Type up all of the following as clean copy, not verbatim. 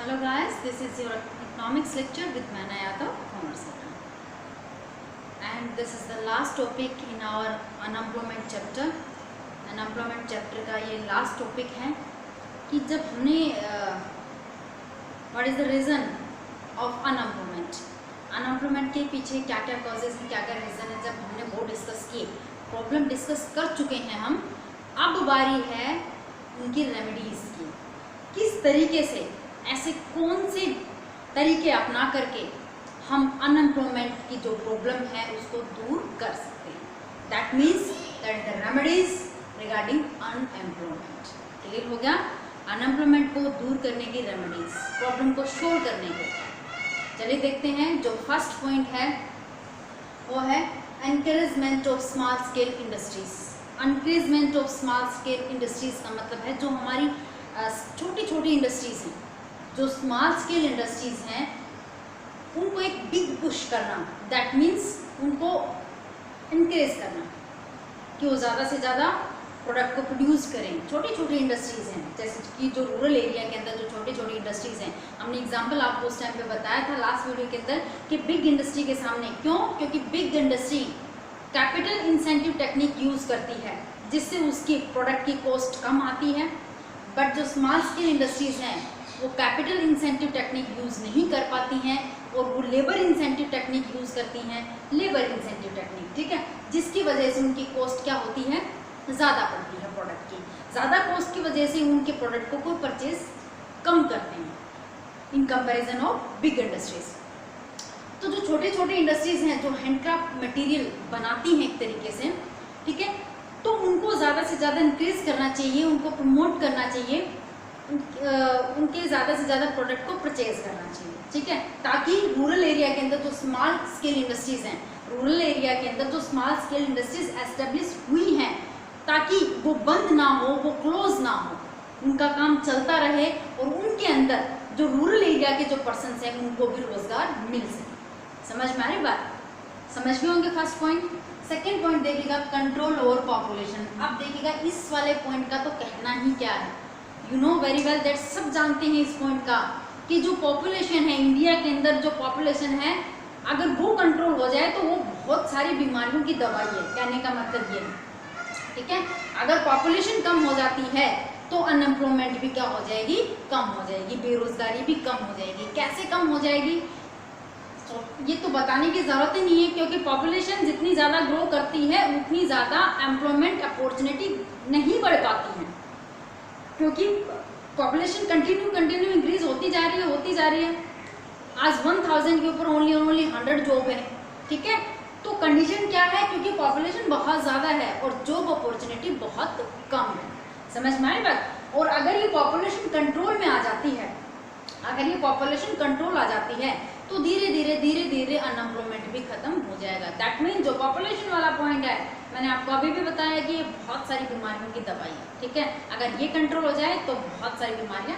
Hello guys, this is your economics lecture with Maina Yadav, commerce student. And this is the last topic in our unemployment chapter. Unemployment chapter का ये last topic है कि जब हमने what is the reason of unemployment? Unemployment के पीछे क्या क्या causes हैं, क्या क्या reason है, जब हमने वो discuss किए, problem discuss कर चुके हैं हम. अब बारी है उनकी रेमेडीज़ की. किस तरीके से, ऐसे कौन से तरीके अपना करके हम अनएम्प्लॉयमेंट की जो प्रॉब्लम है उसको दूर कर सकते हैं. That means that the remedies regarding unemployment. Clear हो गया? अनएम्प्लॉयमेंट को दूर करने की रेमेडीज, प्रॉब्लम को सोल्व करने के. चलिए देखते हैं. जो फर्स्ट पॉइंट है वो है encouragement of small scale industries. Encouragement of small scale industries का मतलब है जो हमारी छोटी छोटी इंडस्ट्रीज हैं, जो स्मॉल स्केल इंडस्ट्रीज हैं, उनको एक बिग पुश करना. दैट मीन्स उनको इनक्रेज करना कि वो ज़्यादा से ज़्यादा प्रोडक्ट को प्रोड्यूस करें. छोटी छोटी इंडस्ट्रीज़ हैं, जैसे कि जो रूरल एरिया के अंदर जो छोटी छोटी इंडस्ट्रीज़ हैं. हमने एग्जांपल आपको उस टाइम पे बताया था लास्ट वीडियो के अंदर कि बिग इंडस्ट्री के सामने. क्यों? क्योंकि big industry capital incentive technique use करती है, जिससे उसकी प्रोडक्ट की कॉस्ट कम आती है. बट जो स्मॉल स्केल इंडस्ट्रीज़ हैं वो कैपिटल इंसेंटिव टेक्निक यूज़ नहीं कर पाती हैं और वो लेबर इंसेंटिव टेक्निक यूज़ करती हैं. लेबर इंसेंटिव टेक्निक, ठीक है, जिसकी वजह से उनकी कॉस्ट क्या होती है, ज़्यादा पड़ती है प्रोडक्ट की. ज़्यादा कॉस्ट की वजह से उनके प्रोडक्ट को कोई परचेज कम करते हैं in comparison of big industries. तो जो छोटे छोटे इंडस्ट्रीज़ हैं जो हैंडक्राफ्ट मटेरियल बनाती हैं एक तरीके से, ठीक है, तो उनको ज़्यादा से ज़्यादा इंक्रीज करना चाहिए, उनको प्रमोट करना चाहिए, उनके ज़्यादा से ज़्यादा प्रोडक्ट को परचेज करना चाहिए. ठीक है, ताकि रूरल एरिया के अंदर जो स्मॉल स्केल इंडस्ट्रीज़ हैं, रूरल एरिया के अंदर जो स्मॉल स्केल इंडस्ट्रीज एस्टेब्लिश हुई हैं, ताकि वो बंद ना हो, वो क्लोज ना हो, उनका काम चलता रहे और उनके अंदर जो रूरल एरिया के जो पर्सनस हैं उनको भी रोजगार मिल सके. समझ में आ रही बात? समझ गए होंगे फर्स्ट पॉइंट. सेकेंड पॉइंट देखिएगा, कंट्रोल ओवर पॉपुलेशन. अब देखिएगा इस वाले पॉइंट का तो कहना ही क्या है. You know very well that, सब जानते हैं इस पॉइंट का कि जो पॉपुलेशन है इंडिया के अंदर, जो पॉपुलेशन है, अगर वो कंट्रोल हो जाए तो वो बहुत सारी बीमारियों की दवाई है. कहने का मतलब ये है, ठीक है. अगर पॉपुलेशन कम हो जाती है तो अनएम्प्लॉयमेंट भी क्या हो जाएगी, कम हो जाएगी, बेरोजगारी भी कम हो जाएगी. कैसे कम हो जाएगी तो ये तो बताने की ज़रूरत ही नहीं है, क्योंकि पॉपुलेशन जितनी ज़्यादा ग्रो करती है उतनी ज़्यादा एम्प्लॉयमेंट अपॉर्चुनिटी नहीं बढ़ पाती है, क्योंकि पॉपुलेशन कंटिन्यू इंक्रीज होती जा रही है. आज 1000 के ऊपर ओनली 100 जॉब है. ठीक है, तो कंडीशन क्या है, क्योंकि पॉपुलेशन बहुत ज़्यादा है और जॉब अपॉर्चुनिटी बहुत कम है. समझ में आई बात? और अगर ये पॉपुलेशन कंट्रोल में आ जाती है, अगर ये पॉपुलेशन कंट्रोल आ जाती है तो धीरे धीरे अनएम्प्लॉयमेंट भी खत्म हो जाएगा. दैट मीन जो पॉपुलेशन वाला पॉइंट है, मैंने आपको अभी भी बताया कि ये बहुत सारी बीमारियों की दवाई है. ठीक है, अगर ये कंट्रोल हो जाए तो बहुत सारी बीमारियां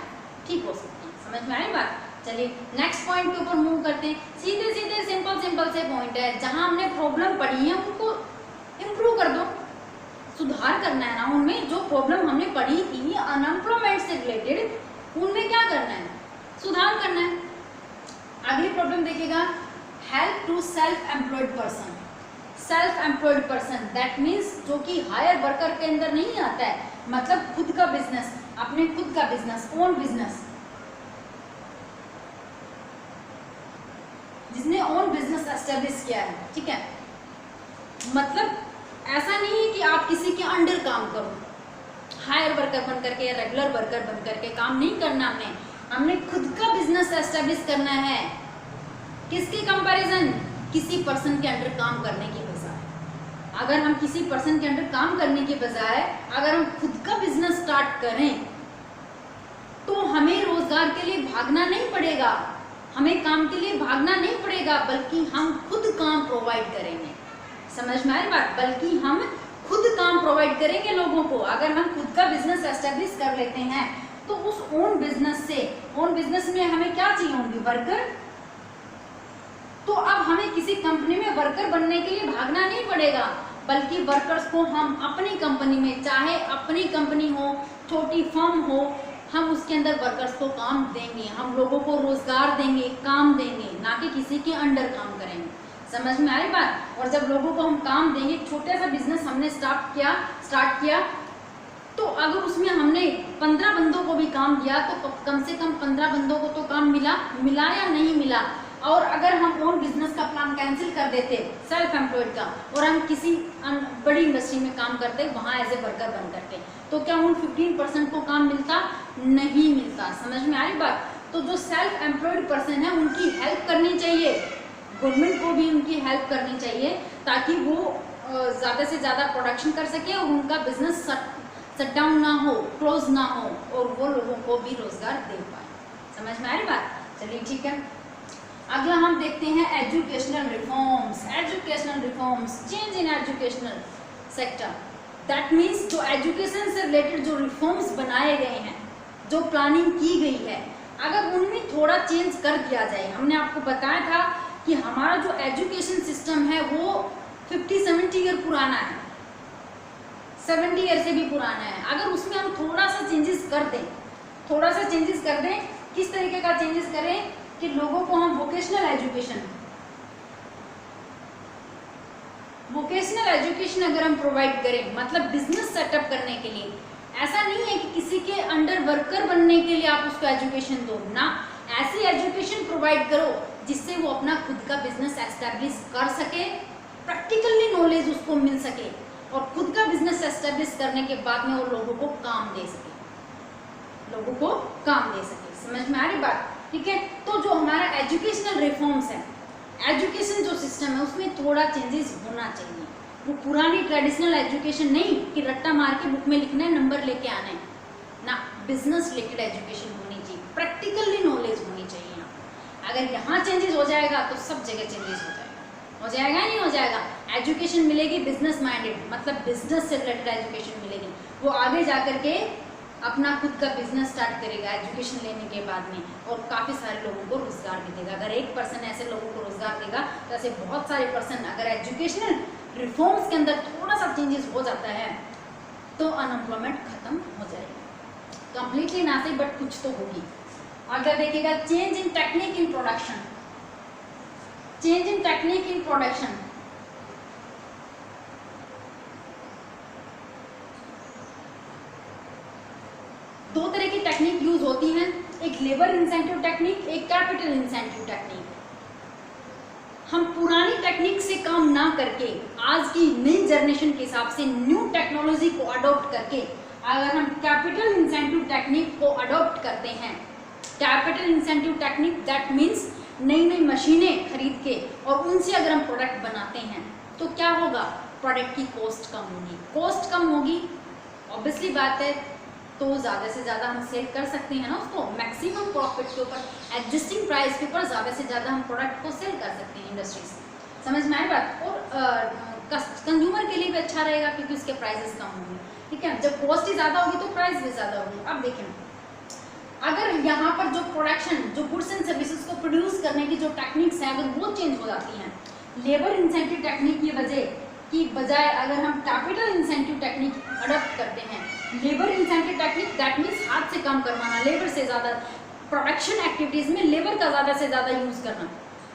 ठीक हो सकती हैं. समझ में आई बात? चलिए नेक्स्ट पॉइंट के ऊपर मूव करते हैं. सीधे सिंपल से पॉइंट है, जहां हमने प्रॉब्लम पढ़ी है उनको इम्प्रूव कर दो, सुधार करना है ना. उनमें जो प्रॉब्लम हमने पढ़ी थी अनएम्प्लॉयमेंट से रिलेटेड, उनमें क्या करना है, सुधार करना है. अगली प्रॉब्लम देखिएगा, help to self employed person. Self employed person that means जो कि हायर वर्कर के अंदर नहीं आता है, मतलब खुद का बिजनेस, अपने खुद का बिजनेस, ओन बिजनेस, जिसने ओन बिजनेस एस्टेब्लिश किया है. ठीक है, मतलब ऐसा नहीं है कि आप किसी के अंडर काम करो, हायर वर्कर बन करके या रेगुलर वर्कर बन करके काम नहीं करना. हमने खुद का बिजनेस एस्टेब्लिश करना है. किसके कंपैरिजन? किसी पर्सन के अंडर काम करने के बजाय. अगर हम किसी पर्सन के अंडर काम करने के बजाय अगर हम खुद का बिजनेस स्टार्ट करें तो हमें रोजगार के लिए भागना नहीं पड़ेगा, हमें काम के लिए भागना नहीं पड़ेगा, बल्कि हम खुद काम प्रोवाइड करेंगे. समझ में आ रही बात? बल्कि हम खुद काम प्रोवाइड करेंगे लोगों को. अगर हम खुद का बिजनेस एस्टेब्लिश कर लेते हैं तो उस ओन बिजनेस में हमें क्या चाहिए होंगे, वर्कर. तो अब हमें किसी कंपनी में वर्कर बनने के लिए भागना नहीं पड़ेगा, बल्कि वर्कर्स को हम अपनी कंपनी में, चाहे अपनी कंपनी हो, छोटी फर्म हो, हम उसके अंदर वर्कर्स को काम देंगे, हम लोगों को रोजगार देंगे, काम देंगे, ना कि किसी के अंडर काम करेंगे। समझ में आ रही बात। और जब लोगों को हम काम देंगे, छोटा सा बिजनेस हमने स्टार्ट किया तो अगर उसमें हमने 15 बंदों को भी काम दिया तो कम से कम 15 बंदों को तो काम मिला या नहीं मिला। और अगर हम ओन बिजनेस का प्लान कैंसिल कर देते सेल्फ एम्प्लॉयड का और हम किसी बड़ी इंडस्ट्री में काम करते वहाँ एज ए वर्कर बन करके, तो क्या उन 15% को काम मिलता? नहीं मिलता। समझ में आ रही बात। तो जो सेल्फ एम्प्लॉयड पर्सन है उनकी हेल्प करनी चाहिए, गवर्नमेंट को भी उनकी हेल्प करनी चाहिए ताकि वो ज़्यादा से ज़्यादा प्रोडक्शन कर सके और उनका बिजनेस शट डाउन ना हो, क्लोज ना हो और वो लोगों को भी रोजगार दे पाए। समझ में आ रही बात। चलिए ठीक है, अगला हम देखते हैं educational reforms. Educational reforms, change in educational sector, that means जो एजुकेशन से रिलेटेड जो रिफॉर्म्स बनाए गए हैं, जो प्लानिंग की गई है, अगर उनमें थोड़ा चेंज कर दिया जाए। हमने आपको बताया था कि हमारा जो एजुकेशन सिस्टम है वो 50-70 ईयर पुराना है, 70 ईयर से भी पुराना है। अगर उसमें हम थोड़ा सा चेंजेस कर दें, किस तरीके का चेंजेस करें कि लोगों को हम वोकेशनल एजुकेशन अगर हम प्रोवाइड करें, मतलब बिजनेस सेटअप करने के लिए। ऐसा नहीं है कि किसी के अंडर वर्कर बनने के लिए आप उसको एजुकेशन दो ना, ऐसी एजुकेशन प्रोवाइड करो जिससे वो अपना खुद का बिजनेस एस्टेब्लिश कर सके, प्रैक्टिकली नॉलेज उसको मिल सके और खुद का बिजनेस एस्टेब्लिश करने के बाद में वो लोगों को काम दे सके। समझ में आ रही बात। ठीक है, तो जो हमारा एजुकेशनल रिफॉर्म्स है, एजुकेशन जो सिस्टम है उसमें थोड़ा चेंजेस होना चाहिए। वो पुरानी ट्रेडिशनल एजुकेशन नहीं कि रट्टा मार के बुक में लिखना है, नंबर लेके आना है ना, बिजनेस रिलेटेड एजुकेशन होनी चाहिए, प्रैक्टिकली नॉलेज होनी चाहिए। अगर यहाँ चेंजेस हो जाएगा तो सब जगह चेंजेस हो जाएगा नहीं हो जाएगा। एजुकेशन मिलेगी बिजनेस माइंडेड, मतलब बिजनेस से रिलेटेड एजुकेशन मिलेगी, वो आगे जा करके अपना खुद का बिजनेस स्टार्ट करेगा एजुकेशन लेने के बाद में, और काफ़ी सारे लोगों को रोजगार भी देगा। अगर एक पर्सन ऐसे लोगों को रोजगार देगा तो ऐसे बहुत सारे पर्सन, अगर एजुकेशनल रिफॉर्म्स के अंदर थोड़ा सा चेंजेस हो जाता है तो अनएम्प्लॉयमेंट खत्म हो जाएगी। कंप्लीटली ना सही बट कुछ तो होगी। अगर देखिएगा change in technique in production, दो तरह की टेक्निक यूज होती हैं, एक लेबर इंसेंटिव टेक्निक, एक कैपिटल इंसेंटिव टेक्निक। हम पुरानी टेक्निक से काम ना करके आज की नई जनरेशन के हिसाब से न्यू टेक्नोलॉजी को अडॉप्ट करके अगर हम कैपिटल इंसेंटिव टेक्निक को अडॉप्ट करते हैं, capital incentive technique that means नई मशीनें खरीद के और उनसे अगर हम प्रोडक्ट बनाते हैं तो क्या होगा, प्रोडक्ट की कॉस्ट कम होगी, ऑब्वियसली बात है। तो ज़्यादा से ज़्यादा हम सेल कर सकते हैं ना उसको, मैक्सिमम प्रॉफिट के ऊपर, एग्जिस्टिंग प्राइस के ऊपर ज़्यादा से ज़्यादा हम प्रोडक्ट को सेल कर सकते हैं इंडस्ट्रीज। समझ में आए बात। और कंज्यूमर के लिए भी अच्छा रहेगा क्योंकि उसके प्राइसेस कम होंगे। ठीक है, जब कॉस्ट ही ज़्यादा होगी तो प्राइस भी ज़्यादा होगी। अब देखें, अगर यहाँ पर जो प्रोडक्शन, जो गुड्स एंड सर्विसेज को प्रोड्यूस करने की जो टेक्निक्स हैं अगर वो चेंज हो जाती हैं, लेबर इंसेंटिव टेक्निक की बजाय अगर हम कैपिटल इंसेंटिव टेक्निक अडॉप्ट करते हैं, labour incentive technique that means हाथ से काम करवाना, लेबर से ज़्यादा प्रोडक्शन एक्टिविटीज़ में लेबर का ज़्यादा से ज़्यादा यूज़ करना।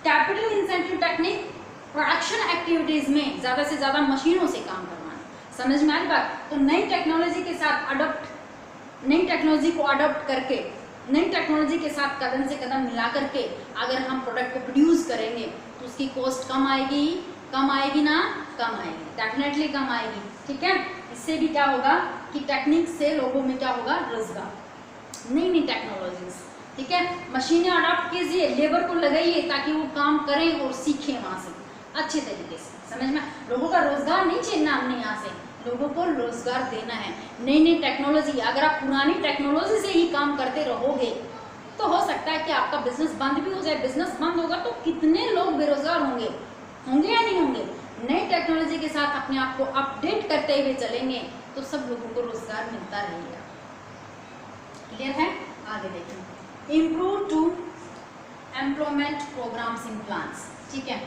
Capital incentive technique production activities में ज़्यादा से ज़्यादा मशीनों से काम करवाना। समझ में आ रही बात। तो नई टेक्नोलॉजी के साथ नई टेक्नोलॉजी को अडॉप्ट करके, नई टेक्नोलॉजी के साथ कदम से कदम मिला करके अगर हम प्रोडक्ट को प्रोड्यूस करेंगे तो उसकी कॉस्ट कम आएगी ना, कम आएगी, डेफिनेटली कम आएगी। ठीक है, इससे भी क्या होगा कि टेक्निक से लोगों में क्या होगा, रोजगार, नई टेक्नोलॉजीज। ठीक है, मशीनें अडॉप्ट कीजिए, लेबर को लगाइए ताकि वो काम करें और सीखें वहाँ से अच्छे तरीके से। समझ में, लोगों का रोजगार नहीं छीनना हमने यहाँ से, लोगों को रोजगार देना है। नई टेक्नोलॉजी, अगर आप पुरानी टेक्नोलॉजी से ही काम करते रहोगे तो हो सकता है कि आपका बिजनेस बंद भी हो जाए। बिजनेस बंद होगा तो कितने लोग बेरोजगार होंगे या नहीं होंगे। नई टेक्नोलॉजी के साथ अपने आप को अपडेट करते हुए चलेंगे तो सब लोगों को रोजगार मिलता रहेगा। क्लियर है, आगे देखें। Improve to employment programmes in plans. ठीक है,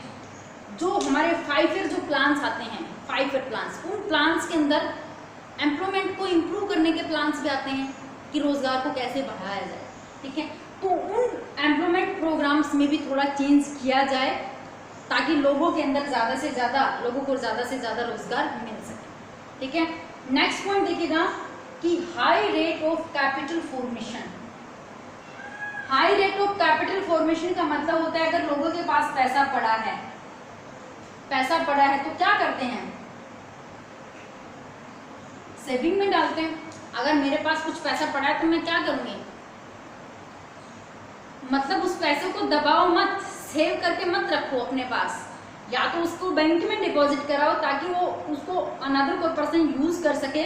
जो हमारे 5 ईयर जो प्लान्स आते हैं, 5 ईयर प्लान्स, उन प्लान्स के अंदर एम्प्लॉयमेंट को इम्प्रूव करने के प्लान्स भी आते हैं। कि रोजगार को कैसे बढ़ाया जाए, ठीक है। तो उन एम्प्लॉयमेंट प्रोग्राम्स में भी थोड़ा चेंज किया जाए ताकि लोगों के अंदर ज़्यादा से ज़्यादा रोजगार मिल सके, ठीक है। नेक्स्ट पॉइंट देखिएगा कि high rate of capital formation. High rate of capital formation का मतलब होता है अगर लोगों के पास पैसा पड़ा है तो क्या करते हैं, सेविंग में डालते हैं। अगर मेरे पास कुछ पैसा पड़ा है तो मैं क्या करूंगी, मतलब उस पैसे को दबाओ मत, सेव करके मत रखो अपने पास, या तो उसको बैंक में डिपॉजिट कराओ ताकि वो उसको अनदर कोई पर्सन यूज कर सके,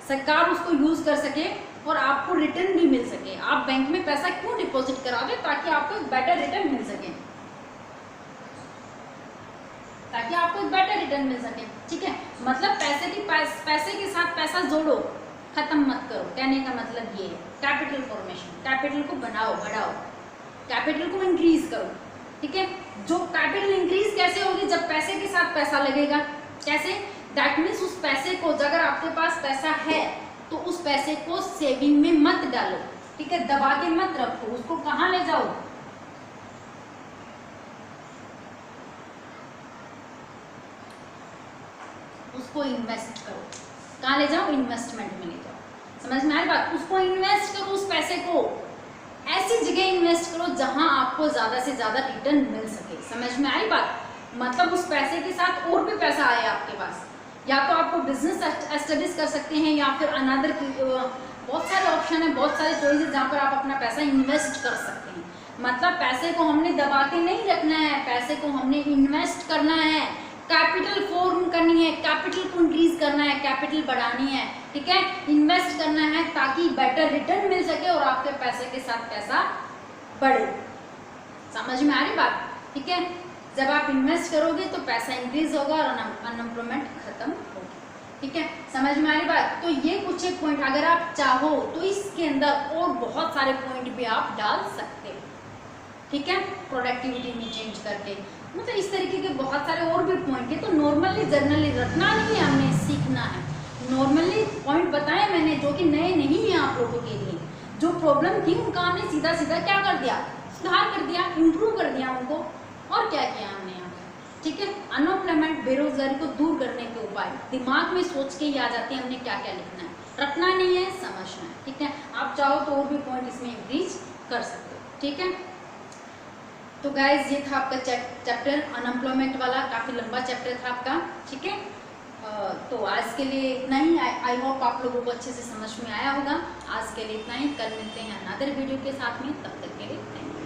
सरकार उसको यूज कर सके और आपको रिटर्न भी मिल सके। आप बैंक में पैसा क्यों डिपॉजिट कराओगे, ताकि आपको एक बेटर रिटर्न मिल सके, ठीक है। मतलब पैसे के साथ पैसा जोड़ो, खत्म मत करो। कहने का मतलब ये है कैपिटल फॉर्मेशन, कैपिटल को बढ़ाओ, कैपिटल को इंक्रीज करो, ठीक है। जो कैपिटल इंक्रीज कैसे होगी, जब पैसे के साथ पैसा लगेगा। कैसे, दैट मीन्स उस पैसे को, अगर आपके पास पैसा है तो उस पैसे को सेविंग में मत डालो, ठीक है, दबा के मत रखो, उसको कहाँ ले जाओ, उसको इन्वेस्ट करो। कहाँ ले जाओ, इन्वेस्टमेंट में ले जाओ। समझ में आ रही बात, उसको इन्वेस्ट करो, उस पैसे को ऐसी जगह इन्वेस्ट करो जहां आपको ज्यादा से ज्यादा रिटर्न मिल सके। समझ में आई बात, मतलब उस पैसे के साथ और भी पैसा आए आपके पास, या तो आपको बिजनेस एस्टेब्लिश कर सकते हैं, या फिर अनदर बहुत सारे ऑप्शन है, बहुत सारे चॉइस है जहाँ पर आप अपना पैसा इन्वेस्ट कर सकते हैं। मतलब पैसे को हमने दबा के नहीं रखना है, पैसे को हमने इन्वेस्ट करना है, कैपिटल फॉर्म करनी है, कैपिटल को इंक्रीज करना है, कैपिटल बढ़ानी है, ठीक है, इन्वेस्ट करना है ताकि बेटर रिटर्न मिल सके और आपके पैसे के साथ पैसा बढ़े। समझ में आ रही बात, ठीक है। जब आप इन्वेस्ट करोगे तो पैसा इंक्रीज होगा और अनएम्प्लॉयमेंट खत्म होगी, ठीक है। समझ में आ रही बात। तो ये कुछ एक पॉइंट, अगर आप चाहो तो इसके अंदर और बहुत सारे पॉइंट भी आप डाल सकते हो, ठीक है, प्रोडक्टिविटी में चेंज करके, मतलब इस तरीके के बहुत सारे और भी पॉइंट है। तो नॉर्मली जर्नली रखना नहीं है, हमने सीखना है। नॉर्मली पॉइंट बताए मैंने जो कि नए नहीं है आप लोगों के लिए, जो प्रॉब्लम थी उनका हमने सीधा सीधा क्या कर दिया, सुधार कर दिया, इम्प्रूव कर दिया उनको, और क्या किया हमने यहाँ पे, ठीक है। अनएम्प्लॉयमेंट, बेरोजगारी को दूर करने के उपाय दिमाग में सोच के ही आ जाते हैं, हमने क्या क्या लिखना है, रखना नहीं है, समझना है, ठीक है। आप चाहो तो और भी पॉइंट इसमें इंक्रीज कर सकते हो, ठीक है। तो गाइज ये था आपका चैप्टर अनएम्प्लॉयमेंट वाला, काफ़ी लंबा चैप्टर था आपका, ठीक है। तो आज के लिए इतना ही। आई होप आप लोगों को अच्छे से समझ में आया होगा। आज के लिए इतना ही, कल मिलते हैं अनदर वीडियो के साथ में, तब तक के लिए थैंक यू।